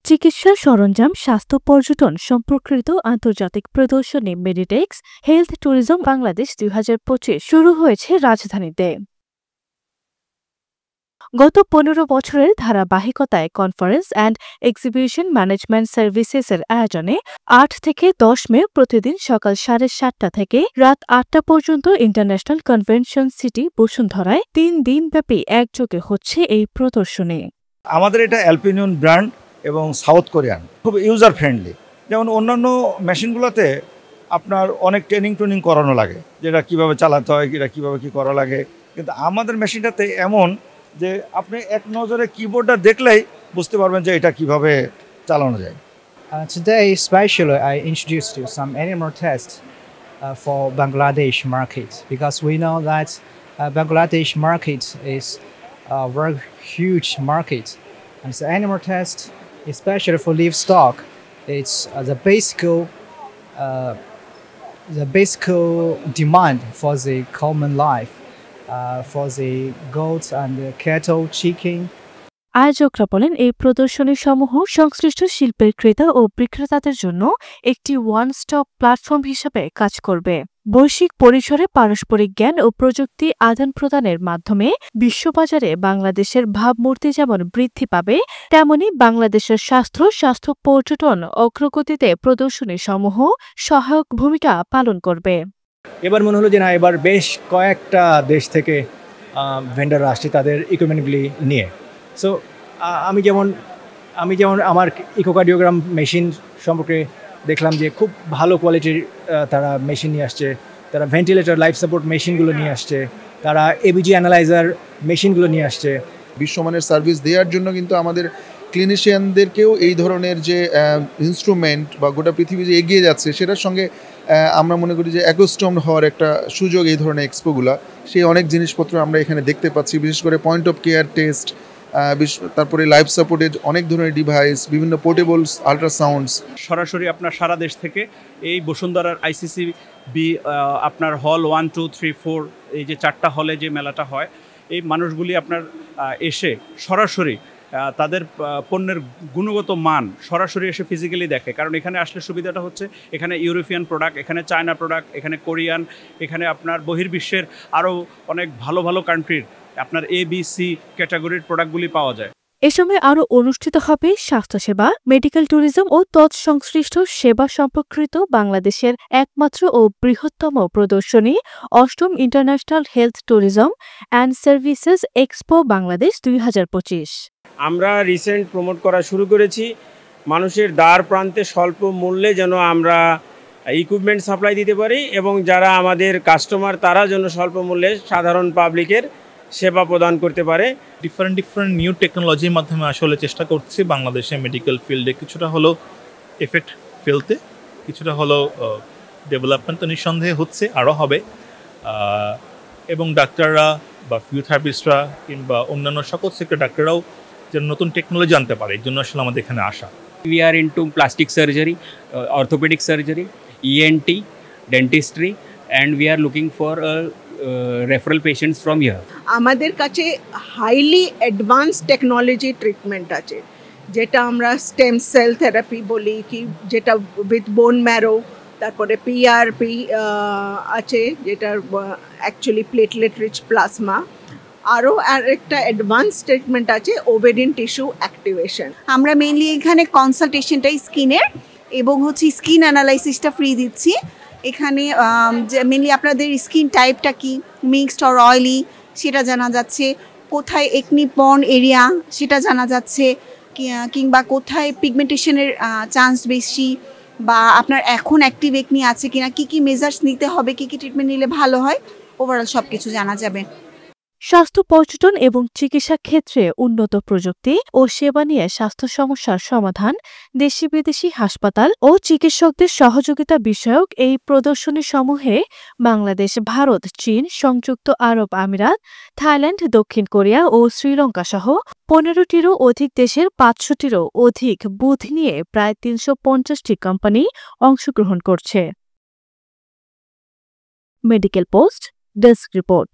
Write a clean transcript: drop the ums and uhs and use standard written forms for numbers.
চিকিৎসা সরঞ্জাম, স্বাস্থ্য পর্যটন সম্পর্কিত আন্তর্জাতিক প্রদর্শনী মেডিটেক্স হেলথ ট্যুরিজম বাংলাদেশ ২০২৫ শুরু হয়েছে রাজধানীতে। গত ১৫ বছরের ধারাবাহিকতায় কনফারেন্স অ্যান্ড এক্সিবিশন ম্যানেজমেন্ট সার্ভিসেসের আয়োজনে ৮ থেকে ১০ মে প্রতিদিন সকাল ৭:৩০ থেকে রাত ৮টা পর্যন্ত ইন্টারন্যাশনাল কনভেনশন সিটি বসুন্ধরায় ৩ দিনব্যাপী একযোগে হচ্ছে এই প্রদর্শনী। আমাদের এটা অ্যালপিনিয়ন ব্র্যান্ড এবং সাউথ কোরিয়ান, খুব ইউজার ফ্রেন্ডলি। যেমন অন্যান্য মেশিনগুলোতে আপনার অনেক ট্রেনিং করানো লাগে, যেটা কিভাবে চালাতে হয়, এটা কিভাবে কি করা লাগে, কিন্তু আমাদের মেশিনটাতে এমন যে আপনি এক নজরে কিবোর্ডটা দেখলেই বুঝতে পারবেন যে এটা কিভাবে চালানো যায়। Today, especially, I introduced you some animal tests for Bangladesh market because we know that Bangladesh market is a very huge market, and the animal test, especially for livestock, it's the basic demand for the common life, for the goats and the cattle, chicken. আয়োজকরা বলেন, এই প্রদর্শনী সমূহ সংশ্লিষ্ট শিল্পের ক্রেতা ও বিক্রেতাদের জন্য একটি ওয়ান স্টপ প্ল্যাটফর্ম হিসেবে কাজ করবে। বৈশ্বিক পরিসরে পারস্পরিক জ্ঞান ও প্রযুক্তি আদান প্রদানের মাধ্যমে বিশ্ববাজারে বাংলাদেশের ভাবমূর্তি যেমন বৃদ্ধি পাবে, তেমনি বাংলাদেশের স্বাস্থ্য পর্যটন অগ্রগতিতে প্রদর্শনী সমূহ সহায়ক ভূমিকা পালন করবে। এবার মনে হলো যে না, এবার বেশ কয়েকটা দেশ থেকে ভেন্ডার আসছে তাদের ইকুইপমেন্টগুলি নিয়ে। সো আমি যেমন আমার ইকোকার্ডিওগ্রাম মেশিন সম্পর্কে দেখলাম যে খুব ভালো কোয়ালিটির তারা মেশিন নিয়ে আসছে, তারা ভেন্টিলেটর লাইফ সাপোর্ট মেশিনগুলো নিয়ে আসছে, তারা এবিজি অ্যানালাইজার মেশিনগুলো নিয়ে আসছে। বিশ্বমানের সার্ভিস দেওয়ার জন্য কিন্তু আমাদের ক্লিনিশিয়ানদেরকেও এই ধরনের যে ইনস্ট্রুমেন্ট বা গোটা পৃথিবী যে এগিয়ে যাচ্ছে সেটার সঙ্গে আমরা মনে করি যে অ্যাকস্টমড হওয়ার একটা সুযোগ এই ধরনের এক্সপোগুলো। সেই অনেক জিনিসপত্র আমরা এখানে দেখতে পাচ্ছি, বিশেষ করে পয়েন্ট অফ কেয়ার টেস্ট, তারপরে লাইফ সাপোর্টেড অনেক ধরনের ডিভাইস, বিভিন্ন পোর্টেবলস, আল্ট্রাসাউন্ডস। সরাসরি আপনার সারা দেশ থেকে এই বসুন্ধরার আইসিসিবি আপনার হল 1, 2, 3, 4 এই যে 4টা হলে যে মেলাটা হয়, এই মানুষগুলি আপনার এসে সরাসরি তাদের পণ্যের গুণগত মান সরাসরি এসে ফিজিক্যালি দেখে। কারণ এখানে আসলে সুবিধাটা হচ্ছে এখানে ইউরোপিয়ান প্রোডাক্ট, এখানে চায়না প্রোডাক্ট, এখানে কোরিয়ান, এখানে আপনার বহির্বিশ্বের আরও অনেক ভালো ভালো কান্ট্রির আপনার ABC ক্যাটাগরির প্রোডাক্টগুলি পাওয়া যায়। এ সময় আরও অনুষ্ঠিত হবে স্বাস্থ্যসেবা, মেডিকেল ট্যুরিজম ও তৎসংশ্লিষ্ট সেবা সম্পর্কিত বাংলাদেশের একমাত্র ও বৃহত্তম প্রদর্শনী ৮ম international health tourism and services expo Bangladesh ২০২৫। আমরা রিসেন্ট প্রমোট করা শুরু করেছি মানুষের দ্বার প্রান্তে স্বল্প মূল্যে যেন আমরা ইকুইপমেন্ট সাপ্লাই দিতে পারি এবং যারা আমাদের কাস্টমার তারা যেন স্বল্প মূল্যে সাধারণ পাবলিকের সেবা প্রদান করতে পারে। ডিফারেন্ট নিউ টেকনোলজির মাধ্যমে আসলে চেষ্টা করছি বাংলাদেশে মেডিকেল ফিল্ডে কিছুটা হলো এফেক্ট ফেলতে, কিছুটা হলো ডেভেলপমেন্ট তো নিঃসন্দেহে হচ্ছে, আরও হবে। এবং ডাক্তাররা বা ফিজিওথেরাপিস্টরা কিংবা অন্যান্য সকল সেক্টর ডাক্তাররাও যেন নতুন টেকনোলজি আনতে পারে, এই জন্য আসলে আমাদের এখানে আসা। We are into plastic surgery, orthopedic surgery, ENT, dentistry, and we are looking for referral patients from here. আমাদের কাছে হাইলি অ্যাডভান্স টেকনোলজি ট্রিটমেন্ট আছে, যেটা আমরা স্টেম সেল থেরাপি বলি, কি যেটা উইথ বোন ম্যারো, তারপরে PRP আছে যেটা অ্যাকচুয়ালি প্লেটলেট রিচ প্লাজমা, আরও আরেকটা অ্যাডভান্স ট্রিটমেন্ট আছে ওভেরিয়ান টিস্যু অ্যাক্টিভেশন। আমরা মেইনলি এখানে কনসালটেশনটাই স্কিনের এবং স্কিন অ্যানালাইসিসটা ফ্রি দিচ্ছি। এখানে মেনলি আপনাদের স্কিন টাইপটা কি, মিক্সড অর অয়েলি সেটা জানা যাচ্ছে, কোথায় একনি পর্ন এরিয়া সেটা জানা যাচ্ছে, কিংবা কোথায় পিগমেন্টেশনের চান্স বেশি, বা আপনার এখন অ্যাক্টিভ একনি আছে কিনা, কী মেজার্স নিতে হবে, কী ট্রিটমেন্ট নিলে ভালো হয়, ওভারঅল সব কিছু জানা যাবে। স্বাস্থ্য পর্যটন এবং চিকিৎসা ক্ষেত্রে উন্নত প্রযুক্তি ও সেবা নিয়ে স্বাস্থ্য সমস্যার সমাধান, দেশি বিদেশি হাসপাতাল ও চিকিৎসকদের সহযোগিতা বিষয়ক এই প্রদর্শনী সমূহে বাংলাদেশ, ভারত, চীন, সংযুক্ত আরব আমিরাত, থাইল্যান্ড, দক্ষিণ কোরিয়া ও শ্রীলঙ্কা সহ 15টিরও অধিক দেশের 500টিরও অধিক বুথ নিয়ে প্রায় 350টি কোম্পানি অংশগ্রহণ করছে। Medical post, desk report.